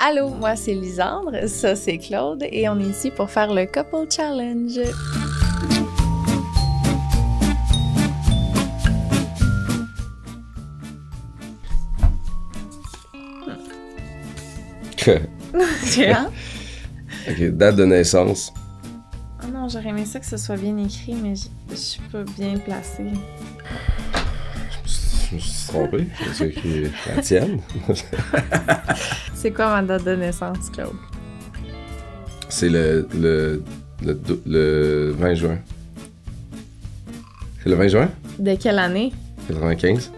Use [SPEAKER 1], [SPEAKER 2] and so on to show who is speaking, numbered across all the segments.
[SPEAKER 1] Allô, moi c'est Lisandre, ça c'est Claude et on est ici pour faire le Couple Challenge. J'ai hâte.
[SPEAKER 2] Ok, date de naissance.
[SPEAKER 1] Oh non, j'aurais aimé ça que ce soit bien écrit, mais je suis pas bien placée.
[SPEAKER 2] Je me suis trompé, j'ai écrit la tienne.
[SPEAKER 1] C'est quoi ma date de naissance, Claude?
[SPEAKER 2] C'est le 20 juin. C'est le 20 juin?
[SPEAKER 1] De quelle année?
[SPEAKER 2] 95.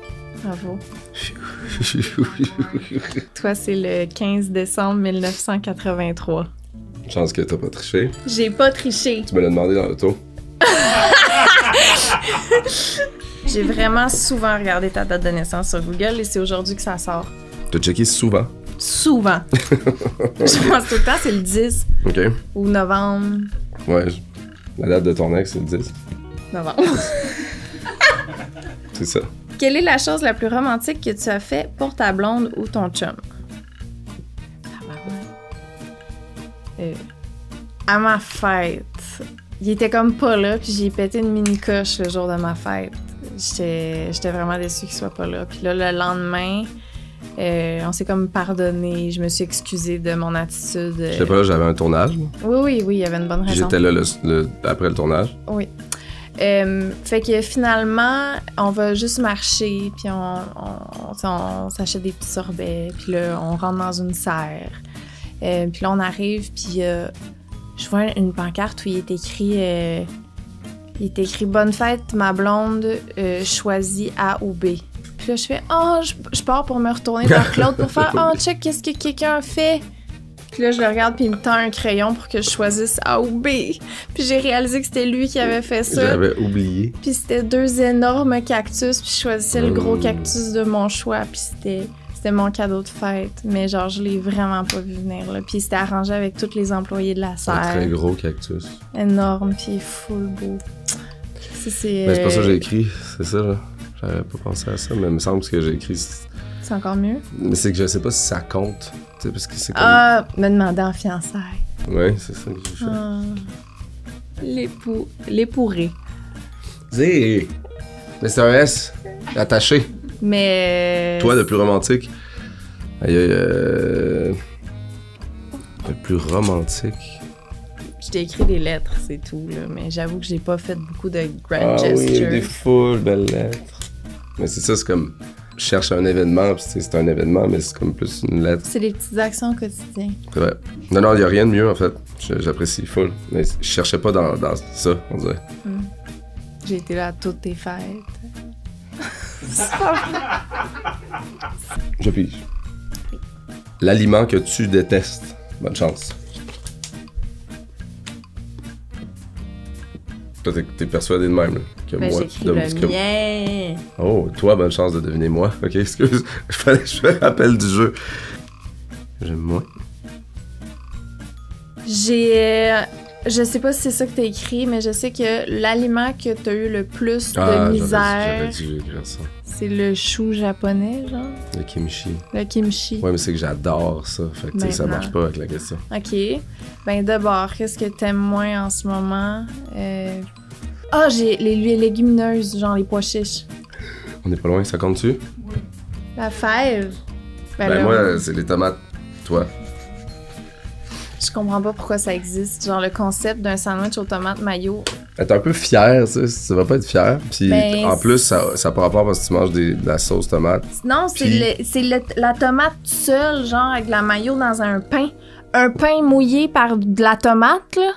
[SPEAKER 1] Bravo. Toi, c'est le 15 décembre 1983.
[SPEAKER 2] Chance que t'as pas triché.
[SPEAKER 1] J'ai pas triché.
[SPEAKER 2] Tu me l'as demandé dans l'auto.
[SPEAKER 1] J'ai vraiment souvent regardé ta date de naissance sur Google et c'est aujourd'hui que ça sort.
[SPEAKER 2] T'as checké souvent.
[SPEAKER 1] Souvent. Je pense tout le temps, c'est le 10.
[SPEAKER 2] Ok.
[SPEAKER 1] Ou novembre.
[SPEAKER 2] Ouais. La date de ton ex, c'est le 10.
[SPEAKER 1] Novembre.
[SPEAKER 2] C'est ça.
[SPEAKER 1] Quelle est la chose la plus romantique que tu as fait pour ta blonde ou ton chum? À ma fête. Il était comme pas là, puis j'ai pété une mini-coche le jour de ma fête. J'étais vraiment déçue qu'il soit pas là. Puis là, le lendemain, on s'est comme pardonné. Je me suis excusée de mon attitude.
[SPEAKER 2] J'étais pas là, j'avais un tournage.
[SPEAKER 1] Oui, il y avait une bonne raison.
[SPEAKER 2] J'étais là après le tournage.
[SPEAKER 1] Oui. Fait que finalement, on va juste marcher, puis on s'achète des petits sorbets, puis là, on rentre dans une serre. Puis là, on arrive, puis je vois une pancarte où il est écrit « Bonne fête, ma blonde, choisis A ou B ». Puis là, je fais « Oh, je pars pour me retourner vers Claude pour faire « Oh, check, qu'est-ce que quelqu'un a fait ?» Puis là, je le regarde, puis il me tend un crayon pour que je choisisse A ou B. Puis j'ai réalisé que c'était lui qui avait fait ça.
[SPEAKER 2] J'avais oublié.
[SPEAKER 1] Puis c'était deux énormes cactus, puis je choisissais le gros cactus de mon choix, puis c'était mon cadeau de fête. Mais genre, je l'ai vraiment pas vu venir, là. Puis c'était arrangé avec tous les employés de la serre.
[SPEAKER 2] Un très gros cactus.
[SPEAKER 1] Énorme, puis full beau.
[SPEAKER 2] Mais c'est pas ça que j'ai écrit, c'est ça, là. J'avais pas pensé à ça, mais il me semble que ce que j'ai écrit,
[SPEAKER 1] c'est encore mieux?
[SPEAKER 2] Mais c'est que je sais pas si ça compte. Tu sais, parce que c'est comme...
[SPEAKER 1] Ah, me demander en fiançailles.
[SPEAKER 2] Ouais, c'est ça que j'ai fait.
[SPEAKER 1] Ah, l'épouré.
[SPEAKER 2] Zé! Mais c'est un S, attaché.
[SPEAKER 1] Mais...
[SPEAKER 2] Toi, le plus romantique. Aïe, le plus romantique.
[SPEAKER 1] Je t'ai écrit des lettres, c'est tout, là. Mais j'avoue que j'ai pas fait beaucoup de grand gestures.
[SPEAKER 2] Oui, des full belles lettres. Mais c'est ça, c'est comme... Je cherche un événement, puis c'est un événement, mais c'est comme plus une lettre.
[SPEAKER 1] C'est des petites actions quotidiennes.
[SPEAKER 2] C'est vrai. Non, il n'y a rien de mieux, en fait. J'apprécie full. Mais je cherchais pas dans ça, on dirait.
[SPEAKER 1] J'ai été là à toutes tes fêtes.
[SPEAKER 2] Je pige. L'aliment que tu détestes. Bonne chance. Toi, t'es persuadé de même, là, que
[SPEAKER 1] Ben,
[SPEAKER 2] moi.
[SPEAKER 1] j'écris le mien.
[SPEAKER 2] Oh, toi, bonne chance de deviner moi. Ok, excuse. Fallait que je me rappelle du jeu. J'aime moi.
[SPEAKER 1] Je sais pas si c'est ça que t'as écrit, mais je sais que l'aliment que t'as eu le plus de misère,
[SPEAKER 2] J'aurais dû écrire ça.
[SPEAKER 1] c'est le chou japonais, genre.
[SPEAKER 2] Le kimchi.
[SPEAKER 1] Le kimchi.
[SPEAKER 2] Ouais, mais c'est que j'adore ça. Fait que, tu sais, ça marche pas avec la question.
[SPEAKER 1] OK. Ben, d'abord, qu'est-ce que t'aimes moins en ce moment? J'ai les légumineuses, genre les pois chiches.
[SPEAKER 2] On est pas loin, ça compte-tu?
[SPEAKER 1] La fève.
[SPEAKER 2] Ben
[SPEAKER 1] là,
[SPEAKER 2] moi, c'est les tomates. Toi?
[SPEAKER 1] je comprends pas pourquoi ça existe. Genre, le concept d'un sandwich aux tomates mayo.
[SPEAKER 2] T'es un peu fier, ça va pas être fier. Puis
[SPEAKER 1] Ben,
[SPEAKER 2] en plus, ça par rapport parce que tu manges de la sauce tomate.
[SPEAKER 1] Non,
[SPEAKER 2] Puis...
[SPEAKER 1] c'est la tomate seule, genre avec la mayo dans un pain. Un pain mouillé par de la tomate, là.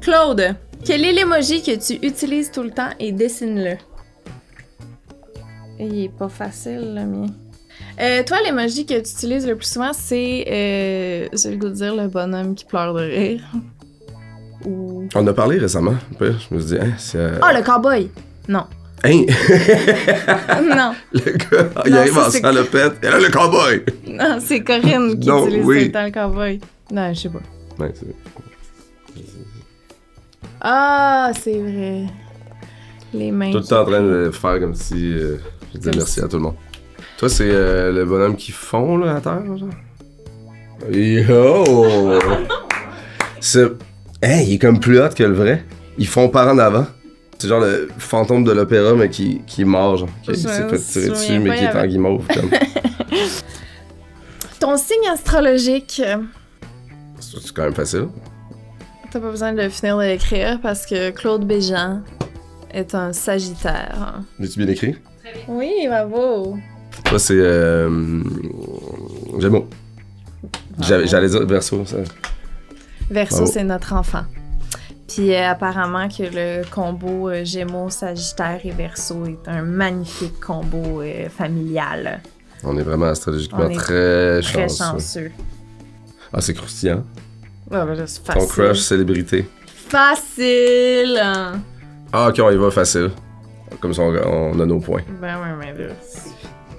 [SPEAKER 1] Claude, quel est l'emoji que tu utilises tout le temps et dessine-le? Il est pas facile, le mien. Toi, l'emoji que tu utilises le plus souvent, c'est, j'ai le goût de dire, le bonhomme qui pleure de rire. Ou...
[SPEAKER 2] On a parlé récemment. Après, je me suis dit, hein, c'est...
[SPEAKER 1] le cowboy! Non.
[SPEAKER 2] Hein?
[SPEAKER 1] Non.
[SPEAKER 2] Le gars, il arrive en salopette, et là, le cowboy!
[SPEAKER 1] Non, c'est Corinne qui utilise tout le temps le cowboy. Non, je sais pas.
[SPEAKER 2] Ouais, c'est...
[SPEAKER 1] Ah, c'est vrai. Les mains.
[SPEAKER 2] Tout le temps en train de faire comme si je disais merci à tout le monde. Toi, c'est le bonhomme qui fond là, à terre, genre? Yo! Hey, il est comme plus hot que le vrai. Ils font par en avant. C'est genre le fantôme de l'opéra, mais qui est mort, genre. Qui s'est fait tirer dessus, mais qui est en guimauve, comme.
[SPEAKER 1] Ton signe astrologique.
[SPEAKER 2] C'est quand même facile.
[SPEAKER 1] T'as pas besoin de finir de l'écrire parce que Claude Bégin est un Sagittaire.
[SPEAKER 2] L'as-tu bien écrit?
[SPEAKER 1] Oui, bravo.
[SPEAKER 2] Toi, c'est. Gémeaux. J'allais dire Verseau, ça.
[SPEAKER 1] Verseau,
[SPEAKER 2] Bravo.
[SPEAKER 1] c'est notre enfant. Puis apparemment que le combo Gémeaux, Sagittaire et Verseau est un magnifique combo familial.
[SPEAKER 2] On est vraiment astrologiquement
[SPEAKER 1] On est
[SPEAKER 2] très
[SPEAKER 1] Très
[SPEAKER 2] chanceux.
[SPEAKER 1] chanceux.
[SPEAKER 2] Ah, c'est croustillant.
[SPEAKER 1] Ouais, ben là, c'est
[SPEAKER 2] Ton
[SPEAKER 1] facile.
[SPEAKER 2] crush célébrité.
[SPEAKER 1] Facile!
[SPEAKER 2] Ah, ok, on y va facile. Comme ça, on a nos points.
[SPEAKER 1] Ben ouais, mais là,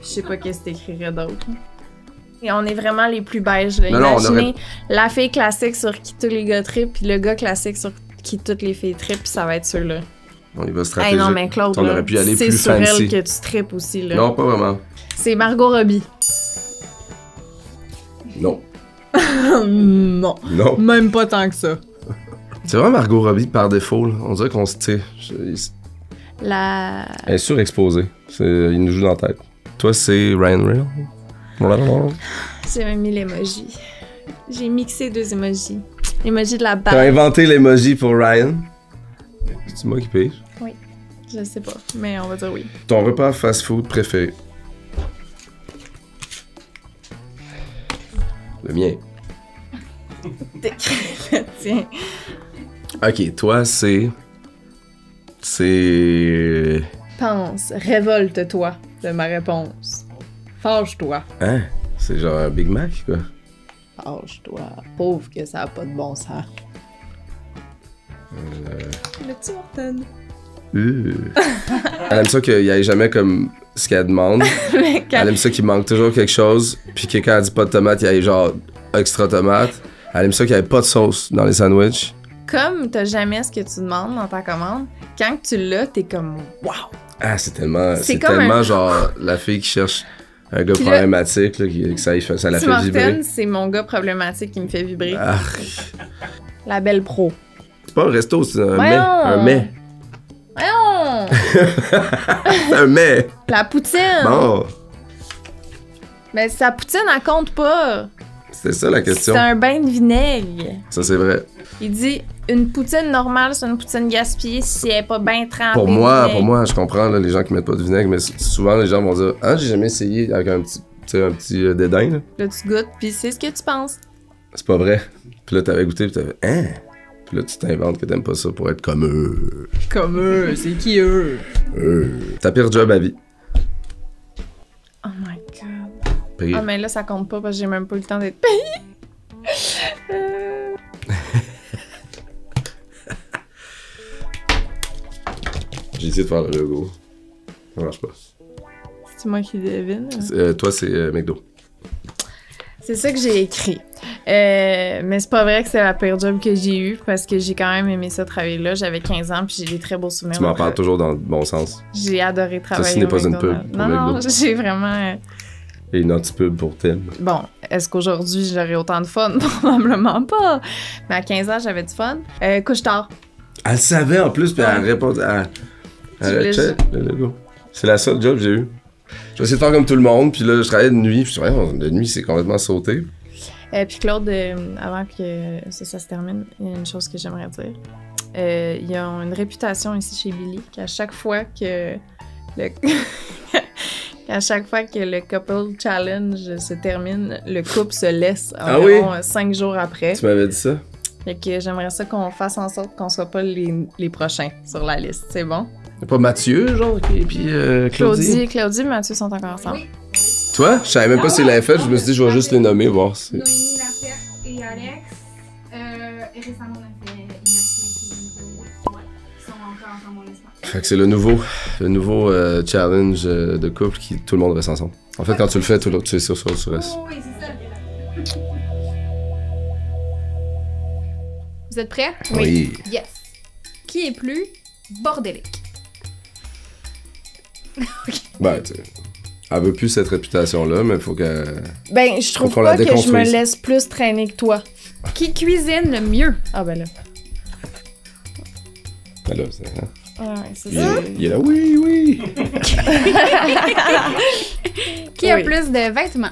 [SPEAKER 1] je sais pas qu'est-ce que t'écrirais d'autre. Et on est vraiment les plus beiges, là.
[SPEAKER 2] Non, non, on
[SPEAKER 1] Imaginez la fille classique sur qui tous les gars trippent, puis le gars classique sur qui toutes les filles trippent, puis ça va être ceux-là.
[SPEAKER 2] On y va
[SPEAKER 1] Hey,
[SPEAKER 2] stratégique.
[SPEAKER 1] non, mais Claude,
[SPEAKER 2] On
[SPEAKER 1] là,
[SPEAKER 2] aurait pu y aller
[SPEAKER 1] c'est
[SPEAKER 2] plus
[SPEAKER 1] sur
[SPEAKER 2] fancy.
[SPEAKER 1] elle que tu trippes aussi, là.
[SPEAKER 2] Non, pas vraiment.
[SPEAKER 1] C'est Margot Robbie.
[SPEAKER 2] Non.
[SPEAKER 1] Non.
[SPEAKER 2] Non.
[SPEAKER 1] Même pas tant que ça.
[SPEAKER 2] C'est vraiment Margot Robbie par défaut, là. On dirait qu'on se tire.
[SPEAKER 1] La...
[SPEAKER 2] Elle est surexposée. Il nous joue dans la tête. Toi, c'est Ryan Reynolds?
[SPEAKER 1] J'ai même mis l'emoji. J'ai mixé 2 emojis. L'emoji de la
[SPEAKER 2] T'as
[SPEAKER 1] barre.
[SPEAKER 2] inventé l'emoji pour Ryan? C'est moi qui paye.
[SPEAKER 1] Je sais pas, mais on va dire oui.
[SPEAKER 2] Ton repas fast-food préféré? Le mien.
[SPEAKER 1] T'écris, tiens.
[SPEAKER 2] Ok, toi, c'est...
[SPEAKER 1] Pense, révolte-toi de ma réponse. Fâche-toi.
[SPEAKER 2] Hein? C'est genre un Big Mac, quoi?
[SPEAKER 1] Fâche-toi. Pauvre que ça a pas de bon sens. Le petit Morton.
[SPEAKER 2] Elle aime ça qu'il y ait jamais comme ce qu'elle demande.
[SPEAKER 1] Mais quand...
[SPEAKER 2] Elle aime ça qu'il manque toujours quelque chose. Puis que quand elle dit pas de tomate, il y ait genre extra tomate. Elle aime ça qu'il y ait pas de sauce dans les sandwichs.
[SPEAKER 1] Comme t'as jamais ce que tu demandes dans ta commande, quand tu l'as, t'es comme wow!
[SPEAKER 2] Ah, c'est tellement
[SPEAKER 1] comme
[SPEAKER 2] genre la fille qui cherche un gars
[SPEAKER 1] Puis là,
[SPEAKER 2] problématique, là, que ça la
[SPEAKER 1] Tim
[SPEAKER 2] fait
[SPEAKER 1] Hortons,
[SPEAKER 2] vibrer.
[SPEAKER 1] c'est mon gars problématique qui me fait vibrer.
[SPEAKER 2] Ah,
[SPEAKER 1] La belle pro.
[SPEAKER 2] c'est pas un resto, c'est un
[SPEAKER 1] Voyons!
[SPEAKER 2] mets. Un mets.
[SPEAKER 1] Voyons!
[SPEAKER 2] Un mets.
[SPEAKER 1] La poutine!
[SPEAKER 2] Bon,
[SPEAKER 1] Mais sa poutine, elle compte pas.
[SPEAKER 2] c'était ça la question.
[SPEAKER 1] C'est un bain de vinaigre.
[SPEAKER 2] Ça, c'est vrai.
[SPEAKER 1] Il dit une poutine normale, c'est une poutine gaspillée si elle est pas bien trempée.
[SPEAKER 2] Pour
[SPEAKER 1] de
[SPEAKER 2] moi,
[SPEAKER 1] vinaigre.
[SPEAKER 2] je comprends là, les gens qui mettent pas de vinaigre, mais souvent les gens vont dire ah, j'ai jamais essayé avec un petit dédain. Là.
[SPEAKER 1] Là, tu goûtes, puis c'est ce que tu penses.
[SPEAKER 2] C'est pas vrai. Puis là, t'avais goûté, puis t'avais hein? Puis là, tu t'inventes que t'aimes pas ça pour être comme eux.
[SPEAKER 1] Comme eux, c'est qui eux?
[SPEAKER 2] Ta pire job à vie.
[SPEAKER 1] Oh my god.
[SPEAKER 2] Pire.
[SPEAKER 1] Ah, mais là, ça compte pas parce que j'ai même pas eu le temps d'être payée.
[SPEAKER 2] J'ai essayé de faire le logo. Ça marche pas.
[SPEAKER 1] C'est moi qui devine.
[SPEAKER 2] Toi, c'est McDo.
[SPEAKER 1] C'est ça que j'ai écrit. Mais c'est pas vrai que c'est la pire job que j'ai eue parce que j'ai quand même aimé ça travailler là. J'avais 15 ans puis j'ai des très beaux souvenirs.
[SPEAKER 2] Tu m'en
[SPEAKER 1] Donc,
[SPEAKER 2] parles toujours dans le bon sens.
[SPEAKER 1] J'ai adoré travailler.
[SPEAKER 2] Ceci n'est
[SPEAKER 1] au
[SPEAKER 2] pas une
[SPEAKER 1] McDonald's.
[SPEAKER 2] pub pour
[SPEAKER 1] Non,
[SPEAKER 2] McDo.
[SPEAKER 1] j'ai vraiment.
[SPEAKER 2] Et une anti-pub pour Tim.
[SPEAKER 1] Bon, est-ce qu'aujourd'hui j'aurais autant de fun? Probablement pas. Mais à 15 ans, j'avais du fun. Couche tard.
[SPEAKER 2] Elle savait en plus, puis elle
[SPEAKER 1] Ouais.
[SPEAKER 2] répond.
[SPEAKER 1] Je voulais
[SPEAKER 2] Elle check le logo. C'est la seule job que j'ai eue. J'ai essayé de faire comme tout le monde, puis là, je travaillais de nuit, puis je suis de nuit, c'est complètement sauté.
[SPEAKER 1] Puis Claude, avant que ça se termine, il y a une chose que j'aimerais dire. Il y a une réputation ici chez Billy qu'à chaque fois que le qu'à chaque fois que le couple challenge se termine, le couple se laisse
[SPEAKER 2] Ah
[SPEAKER 1] environ 5 jours après.
[SPEAKER 2] Tu m'avais dit ça?
[SPEAKER 1] Fait que j'aimerais ça qu'on fasse en sorte qu'on soit pas les prochains sur la liste. C'est bon?
[SPEAKER 2] Y'a pas Mathieu, genre, et puis Claudie?
[SPEAKER 1] Claudie et Mathieu sont encore ensemble.
[SPEAKER 3] Oui.
[SPEAKER 2] Toi? Je savais même pas s'il l'avait fait, je me suis dit, je vais juste les nommer, voir si.
[SPEAKER 3] Noémie Laferte et Alex. Et récemment, on a fait Ignacio et Kevin. Ouais, ils sont encore ensemble, on l'espère.
[SPEAKER 2] Fait que c'est le nouveau challenge de couple qui tout le monde reste ensemble. En fait, quand tu le fais, tout l'autre, tu es sûr, tu restes.
[SPEAKER 3] Oh, oui, c'est ça.
[SPEAKER 1] Vous êtes prêts?
[SPEAKER 2] Oui.
[SPEAKER 3] Yes. Qui est plus bordélique?
[SPEAKER 2] Ben, tu sais. Elle veut plus cette réputation-là, mais il faut que...
[SPEAKER 1] Ben, je trouve
[SPEAKER 2] qu'on
[SPEAKER 1] pas
[SPEAKER 2] la
[SPEAKER 1] que je me
[SPEAKER 2] déconstruise.
[SPEAKER 1] laisse plus traîner que toi.
[SPEAKER 4] Qui cuisine le mieux?
[SPEAKER 1] Ah ben là.
[SPEAKER 2] Ben là, c'est... hein?
[SPEAKER 1] Ah ouais, c'est
[SPEAKER 2] Il,
[SPEAKER 1] ça.
[SPEAKER 2] il est là, oui, oui!
[SPEAKER 4] Qui a
[SPEAKER 1] Oui.
[SPEAKER 4] plus de vêtements?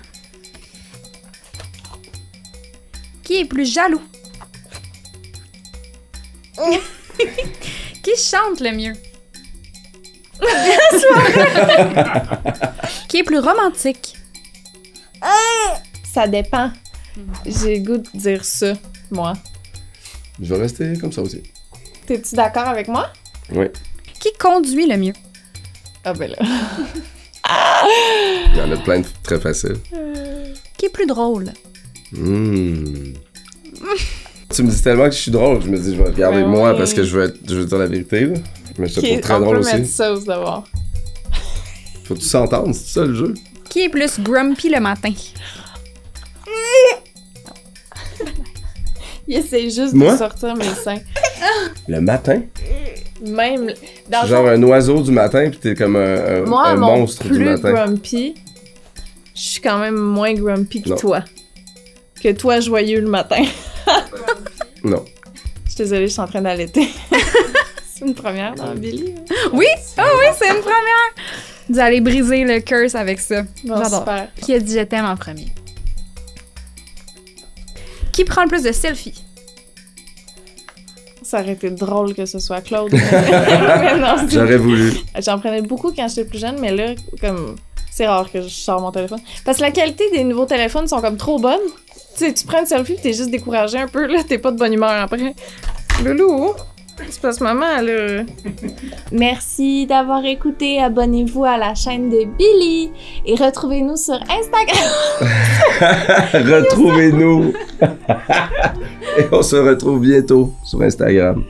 [SPEAKER 4] Qui est plus jaloux? Qui chante le mieux? Qui est plus romantique?
[SPEAKER 1] Ça dépend. J'ai le goût de dire ça, moi.
[SPEAKER 2] Je vais rester comme ça aussi.
[SPEAKER 1] T'es-tu d'accord avec moi?
[SPEAKER 2] Oui.
[SPEAKER 4] Qui conduit le mieux?
[SPEAKER 1] Ah ben là.
[SPEAKER 2] Il y en a plein de très faciles.
[SPEAKER 4] Qui est plus drôle?
[SPEAKER 2] Mmh. Tu me dis tellement que je suis drôle, je me dis, je vais regarder
[SPEAKER 1] Ben
[SPEAKER 2] moi
[SPEAKER 1] oui.
[SPEAKER 2] parce que je veux dire la vérité, là. Mais je te trouve très
[SPEAKER 1] On
[SPEAKER 2] drôle
[SPEAKER 1] peut mettre
[SPEAKER 2] aussi.
[SPEAKER 1] ça d'abord.
[SPEAKER 2] Faut-tu s'entendre, c'est ça le jeu?
[SPEAKER 4] Qui est plus grumpy le matin?
[SPEAKER 1] Il essaie juste
[SPEAKER 2] Moi?
[SPEAKER 1] de sortir mes seins.
[SPEAKER 2] Le matin?
[SPEAKER 1] Même dans le
[SPEAKER 2] Genre
[SPEAKER 1] fond,
[SPEAKER 2] un oiseau du matin, pis t'es comme un
[SPEAKER 1] moi, mon
[SPEAKER 2] monstre du
[SPEAKER 1] plus
[SPEAKER 2] matin.
[SPEAKER 1] grumpy, je suis quand même moins grumpy que
[SPEAKER 2] Non.
[SPEAKER 1] toi. Que toi, joyeux le matin.
[SPEAKER 2] Non.
[SPEAKER 1] Je suis désolée, je suis en train d'allaiter. C'est une première dans Billy.
[SPEAKER 4] Oui! Ah oui, c'est une première! Vous allez briser le curse avec ça.
[SPEAKER 1] Bon,
[SPEAKER 4] J'adore.
[SPEAKER 1] super.
[SPEAKER 4] Qui a dit je t'aime en premier? Qui prend le plus de selfies?
[SPEAKER 1] Ça aurait été drôle que ce soit Claude. Mais non, c'est-
[SPEAKER 2] J'aurais voulu.
[SPEAKER 1] J'en prenais beaucoup quand j'étais plus jeune, mais là, comme, c'est rare que je sors mon téléphone. Parce que la qualité des nouveaux téléphones sont comme trop bonnes. Tu sais, tu prends une selfie pis t'es juste découragé un peu, là, t'es pas de bonne humeur après. Loulou, c'est parce que maman, là... Merci d'avoir écouté, abonnez-vous à la chaîne de Billy et retrouvez-nous sur Instagram.
[SPEAKER 2] Retrouvez-nous! Et on se retrouve bientôt sur Instagram.